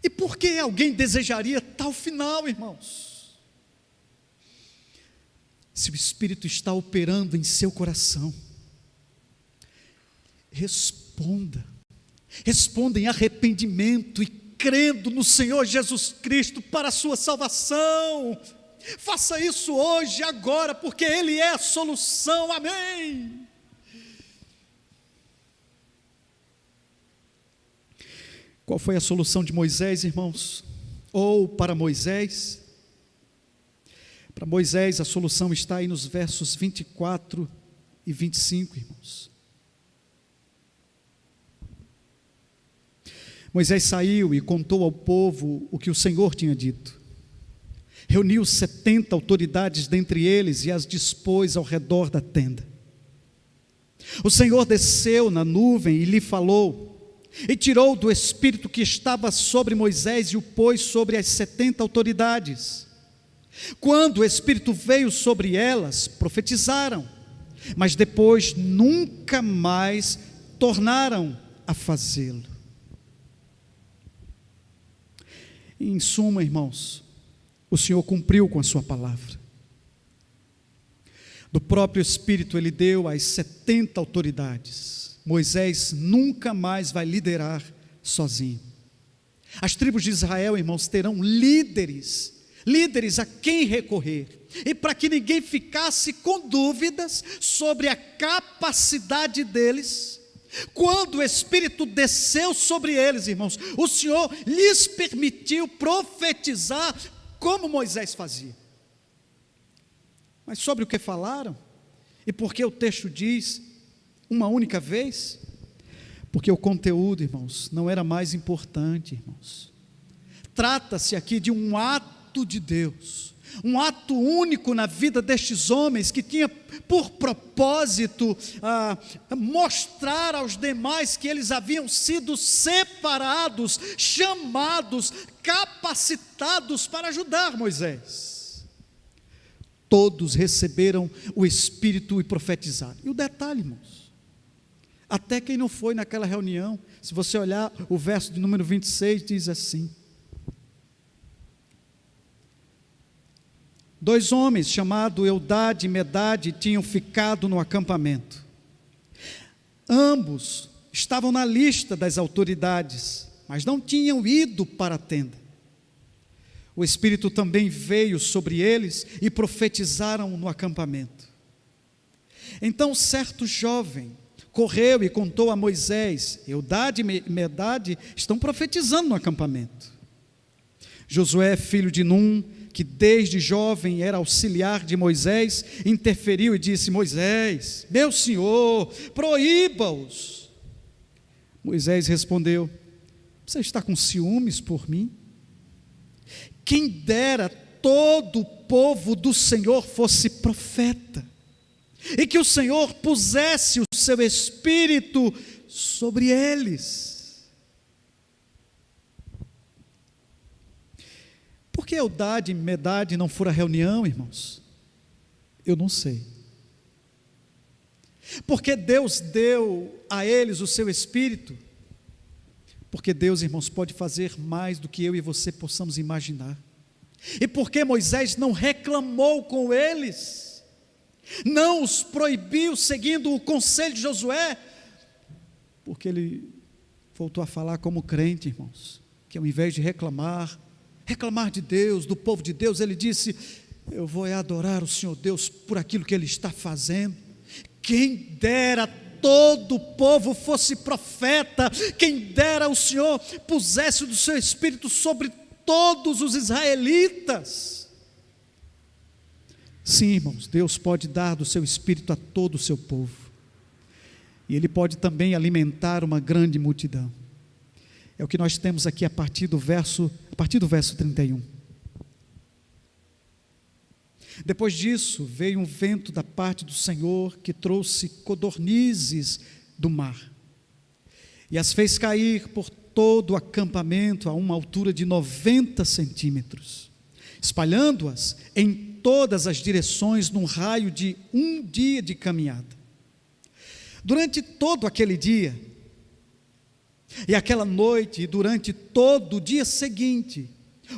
E por que alguém desejaria tal final, irmãos? Se o Espírito está operando em seu coração, responda em arrependimento e crendo no Senhor Jesus Cristo para a sua salvação. Faça isso hoje, agora, porque Ele é a solução, amém. Qual foi a solução de Moisés, irmãos? Ou para Moisés? Para Moisés, a solução está aí nos versos 24 e 25, irmãos. Moisés saiu e contou ao povo o que o Senhor tinha dito. Reuniu 70 autoridades dentre eles e as dispôs ao redor da tenda. O Senhor desceu na nuvem e lhe falou, e tirou do Espírito que estava sobre Moisés e o pôs sobre as 70 autoridades. Quando o Espírito veio sobre elas, profetizaram, mas depois nunca mais tornaram a fazê-lo. Em suma, irmãos, o Senhor cumpriu com a sua palavra. Do próprio Espírito Ele deu às 70 autoridades. Moisés nunca mais vai liderar sozinho. As tribos de Israel, irmãos, terão líderes a quem recorrer, e para que ninguém ficasse com dúvidas sobre a capacidade deles, quando o Espírito desceu sobre eles, irmãos, o Senhor lhes permitiu profetizar como Moisés fazia. Mas sobre o que falaram? E por que o texto diz uma única vez? Porque o conteúdo, irmãos, não era mais importante, irmãos. Trata-se aqui de um ato de Deus, um ato único na vida destes homens, que tinha por propósito mostrar aos demais que eles haviam sido separados, chamados, capacitados para ajudar Moisés. Todos receberam o Espírito e profetizaram. E o detalhe, irmãos, até quem não foi naquela reunião, se você olhar o verso de número 26, diz assim: 2 homens, chamados Eldade e Medade, tinham ficado no acampamento. Ambos estavam na lista das autoridades, mas não tinham ido para a tenda. O Espírito também veio sobre eles e profetizaram no acampamento. Então certo jovem correu e contou a Moisés: Eldade e Medade estão profetizando no acampamento. Josué, filho de Num, que desde jovem era auxiliar de Moisés, interferiu e disse: Moisés, meu senhor, proíba-os. Moisés respondeu: você está com ciúmes por mim? Quem dera todo o povo do Senhor fosse profeta, e que o Senhor pusesse o seu Espírito sobre eles. Por que Eldade e Medade não foram à reunião, irmãos? Eu não sei. Porque Deus deu a eles o seu Espírito? Porque Deus, irmãos, pode fazer mais do que eu e você possamos imaginar. E porque Moisés não reclamou com eles, não os proibiu seguindo o conselho de Josué? Porque ele voltou a falar como crente, irmãos, que ao invés de reclamar de Deus, do povo de Deus, ele disse: eu vou adorar o Senhor Deus por aquilo que Ele está fazendo. Quem dera todo o povo fosse profeta, quem dera o Senhor pusesse do seu Espírito sobre todos os israelitas. Sim, irmãos, Deus pode dar do seu Espírito a todo o seu povo, e Ele pode também alimentar uma grande multidão. É o que nós temos aqui a partir do verso 31. Depois disso, veio um vento da parte do Senhor, que trouxe codornizes do mar, e as fez cair por todo o acampamento a uma altura de 90 centímetros, espalhando-as em todas as direções num raio de 1 dia de caminhada. Durante todo aquele dia, e aquela noite, e durante todo o dia seguinte,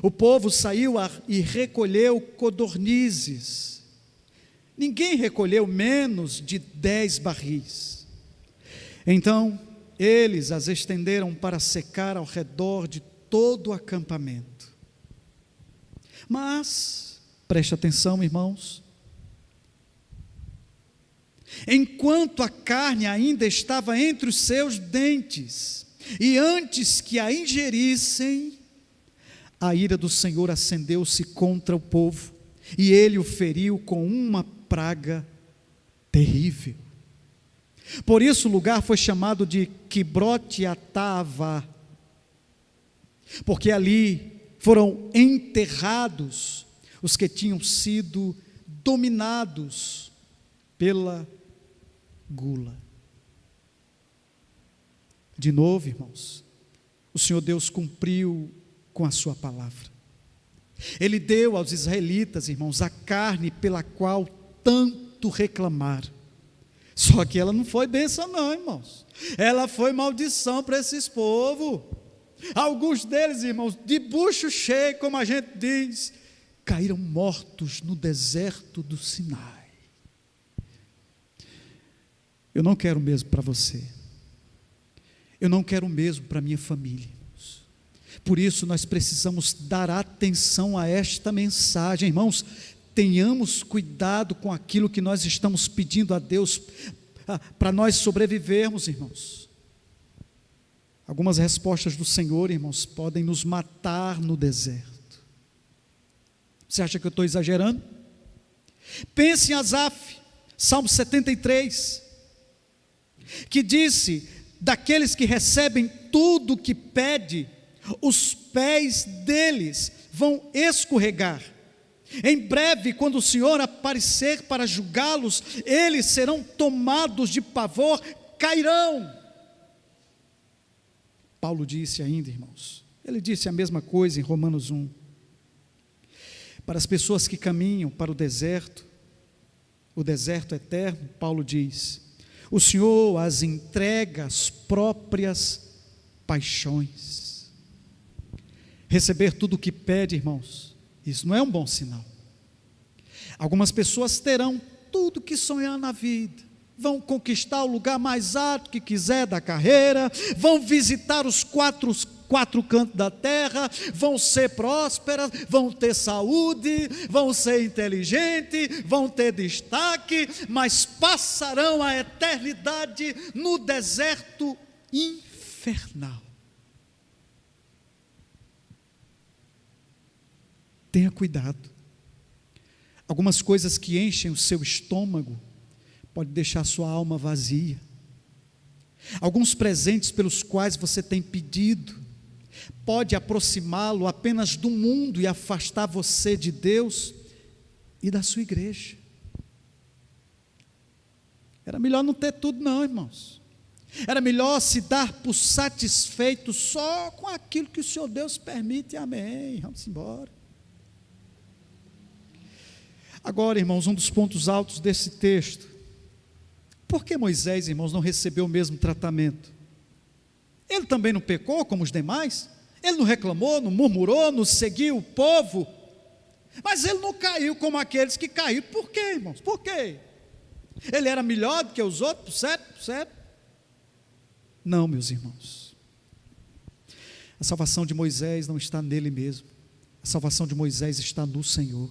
o povo saiu e recolheu codornizes. Ninguém recolheu menos de 10 barris. Então, eles as estenderam para secar ao redor de todo o acampamento. Mas, preste atenção, irmãos, enquanto a carne ainda estava entre os seus dentes, e antes que a ingerissem, a ira do Senhor acendeu-se contra o povo, e ele o feriu com uma praga terrível. Por isso o lugar foi chamado de Quibrote-Ataavá, porque ali foram enterrados os que tinham sido dominados pela gula. De novo, irmãos, o Senhor Deus cumpriu com a sua palavra. Ele deu aos israelitas, irmãos, a carne pela qual tanto reclamaram. Só que ela não foi bênção não, irmãos. Ela foi maldição para esses povos. Alguns deles, irmãos, de bucho cheio, como a gente diz, caíram mortos no deserto do Sinai. Eu não quero o mesmo para você. Eu não quero o mesmo para minha família. Por isso nós precisamos dar atenção a esta mensagem, irmãos. Tenhamos cuidado com aquilo que nós estamos pedindo a Deus para nós sobrevivermos, irmãos. Algumas respostas do Senhor, irmãos, podem nos matar no deserto. Você acha que eu estou exagerando? Pense em Asaf, Salmo 73, que disse: daqueles que recebem tudo o que pede, os pés deles vão escorregar. Em breve, quando o Senhor aparecer para julgá-los, eles serão tomados de pavor, cairão. Paulo disse ainda, irmãos, ele disse a mesma coisa em Romanos 1. Para as pessoas que caminham para o deserto eterno, Paulo diz: o Senhor as entrega às próprias paixões. Receber tudo o que pede, irmãos, isso não é um bom sinal. Algumas pessoas terão tudo que sonhar na vida, vão conquistar o lugar mais alto que quiser da carreira, vão visitar os quatro cantos da terra, vão ser prósperas, vão ter saúde, vão ser inteligentes, vão ter destaque, mas passarão a eternidade no deserto infernal. Tenha cuidado. Algumas coisas que enchem o seu estômago pode deixar sua alma vazia. Alguns presentes pelos quais você tem pedido pode aproximá-lo apenas do mundo e afastar você de Deus e da sua igreja. Era melhor não ter tudo não, irmãos. Era melhor se dar por satisfeito só com aquilo que o Senhor Deus permite. Amém. Vamos embora. Agora, irmãos, um dos pontos altos desse texto: por que Moisés, irmãos, não recebeu o mesmo tratamento? Ele também não pecou como os demais? Ele não reclamou, não murmurou, não seguiu o povo? Mas ele não caiu como aqueles que caíram. Por quê, irmãos? Por quê? Ele era melhor do que os outros, certo? Não, meus irmãos. A salvação de Moisés não está nele mesmo. A salvação de Moisés está no Senhor.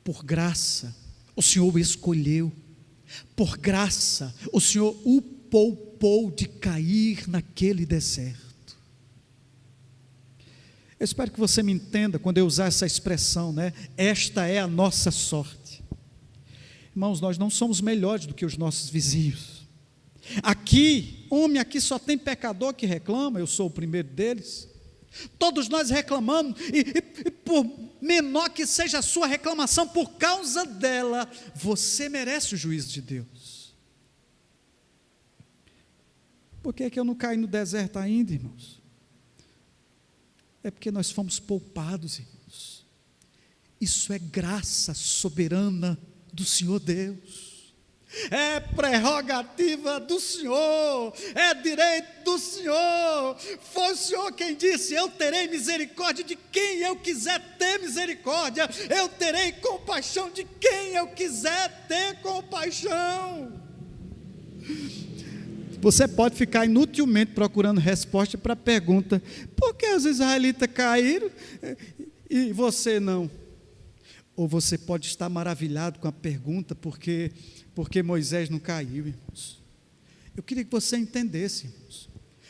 Por graça, o Senhor o escolheu. Por graça, o Senhor o poupou de cair naquele deserto. Eu espero que você me entenda quando eu usar essa expressão, né? Esta é a nossa sorte. Irmãos, nós não somos melhores do que os nossos vizinhos. Aqui só tem pecador que reclama, eu sou o primeiro deles. Todos nós reclamamos, e por menor que seja a sua reclamação, por causa dela, você merece o juízo de Deus. Por que é que eu não caí no deserto ainda, irmãos? É porque nós fomos poupados, irmãos. Isso é graça soberana do Senhor Deus. É prerrogativa do Senhor, é direito do Senhor. Foi o Senhor quem disse: eu terei misericórdia de quem eu quiser ter misericórdia, eu terei compaixão de quem eu quiser ter compaixão. Você pode ficar inutilmente procurando resposta para a pergunta: por que os israelitas caíram e você não? Ou você pode estar maravilhado com a pergunta: porque Moisés não caiu, irmãos? Eu queria que você entendesse, irmãos.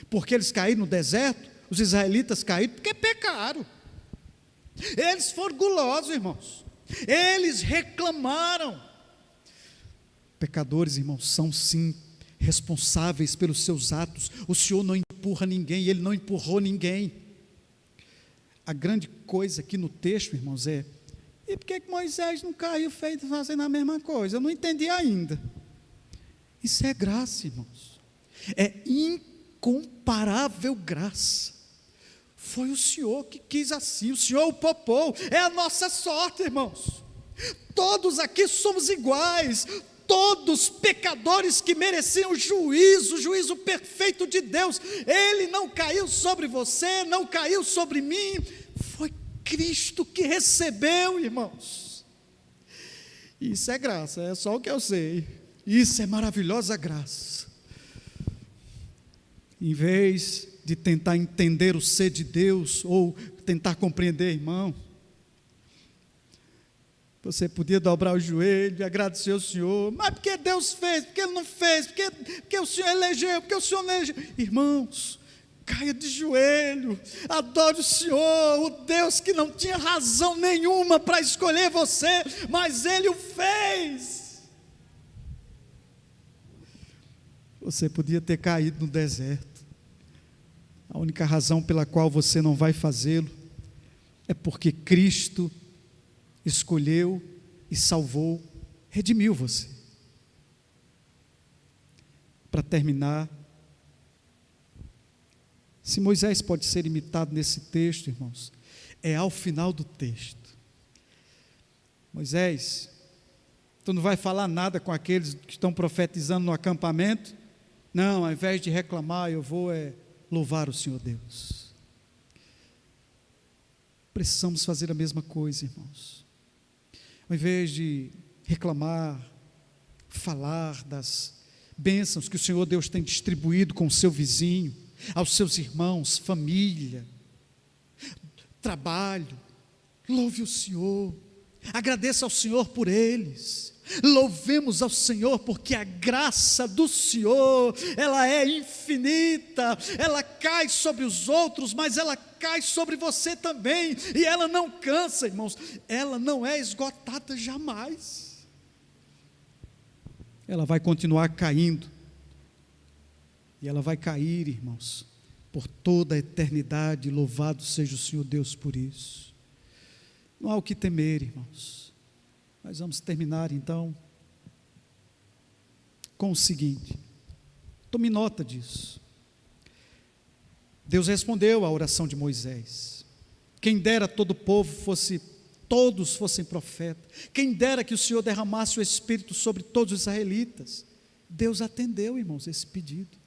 Porque eles caíram no deserto, os israelitas caíram porque pecaram. Eles foram gulosos, irmãos. Eles reclamaram. Pecadores, irmãos, são sim responsáveis pelos seus atos. O Senhor não empurra ninguém, Ele não empurrou ninguém. A grande coisa aqui no texto, irmãos, é: e por que Moisés não caiu fazendo a mesma coisa? Eu não entendi ainda. Isso é graça, irmãos. É incomparável graça. Foi o Senhor que quis assim, o Senhor o poupou. É a nossa sorte, irmãos. Todos aqui somos iguais, todos pecadores que mereciam o juízo perfeito de Deus. Ele não caiu sobre você, não caiu sobre mim. Foi Cristo que recebeu, irmãos. Isso é graça, é só o que eu sei. Isso é maravilhosa graça. Em vez de tentar entender o ser de Deus, ou tentar compreender, irmão, você podia dobrar o joelho e agradecer ao Senhor. Mas porque Deus fez, porque Ele não fez, porque o Senhor elegeu, porque o Senhor não elegeu. Irmãos, caia de joelho, adore o Senhor, o Deus que não tinha razão nenhuma para escolher você, mas Ele o fez. Você podia ter caído no deserto. A única razão pela qual você não vai fazê-lo é porque Cristo escolheu e salvou, redimiu você. Para terminar, se Moisés pode ser imitado nesse texto, irmãos, é ao final do texto. Moisés, tu não vai falar nada com aqueles que estão profetizando no acampamento? Não, ao invés de reclamar, eu vou louvar o Senhor Deus. Precisamos fazer a mesma coisa, irmãos. Ao invés de reclamar, falar das bênçãos que o Senhor Deus tem distribuído com o seu vizinho, aos seus irmãos, família, trabalho, louve o Senhor, agradeça ao Senhor por eles, louvemos ao Senhor, porque a graça do Senhor, ela é infinita, ela cai sobre os outros, mas ela cai sobre você também, e ela não cansa, irmãos, ela não é esgotada jamais, ela vai continuar caindo, e ela vai cair, irmãos, por toda a eternidade. Louvado seja o Senhor Deus por isso. Não há o que temer, irmãos. Nós vamos terminar então com o seguinte: tome nota disso. Deus respondeu à oração de Moisés. Quem dera todo o povo todos fossem profetas. Quem dera que o Senhor derramasse o Espírito sobre todos os israelitas. Deus atendeu, irmãos, esse pedido.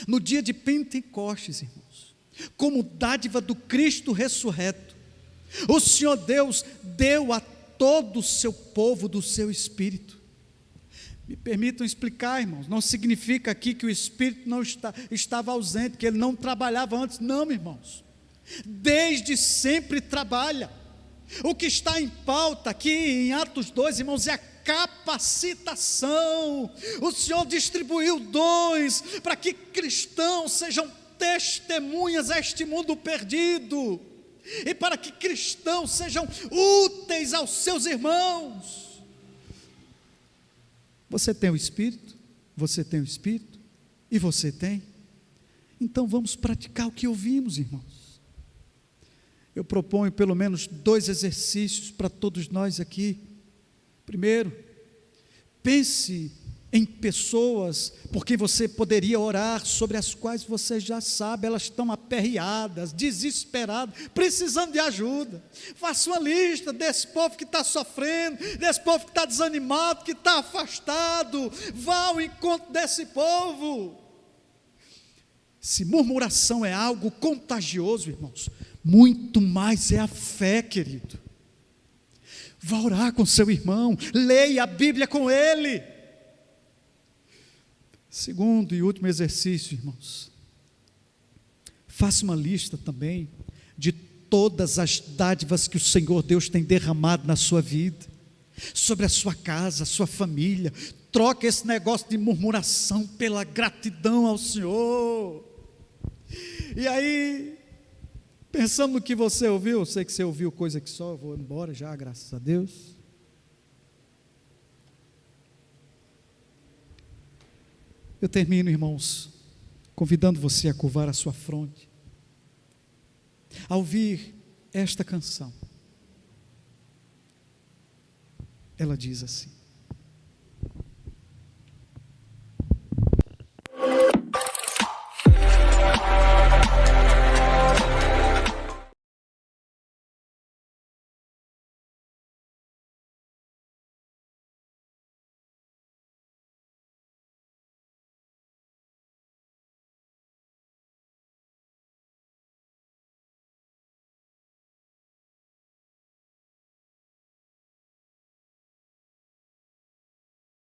No dia de Pentecostes, irmãos, como dádiva do Cristo ressurreto, o Senhor Deus deu a todo o seu povo do seu Espírito. Me permitam explicar, irmãos, não significa aqui que o Espírito não estava ausente, que ele não trabalhava antes, não, irmãos, desde sempre trabalha. O que está em pauta aqui em Atos 2, irmãos, é a capacitação. O Senhor distribuiu dons para que cristãos sejam testemunhas a este mundo perdido, e para que cristãos sejam úteis aos seus irmãos. Você tem o Espírito? Você tem o Espírito? E você tem? Então vamos praticar o que ouvimos, irmãos. Eu proponho pelo menos 2 exercícios para todos nós aqui. Primeiro, pense em pessoas por quem você poderia orar, sobre as quais você já sabe, elas estão aperreadas, desesperadas, precisando de ajuda. Faça uma lista desse povo que está sofrendo, desse povo que está desanimado, que está afastado. Vá ao encontro desse povo. Se murmuração é algo contagioso, irmãos, muito mais é a fé, querido. Vá orar com seu irmão, leia a Bíblia com ele. Segundo e último exercício, irmãos, faça uma lista também de todas as dádivas que o Senhor Deus tem derramado na sua vida, sobre a sua casa, a sua família. Troque esse negócio de murmuração pela gratidão ao Senhor. E aí, pensando no que você ouviu, eu sei que você ouviu coisa que só, eu vou embora já, graças a Deus. Eu termino, irmãos, convidando você a curvar a sua fronte, a ouvir esta canção. Ela diz assim: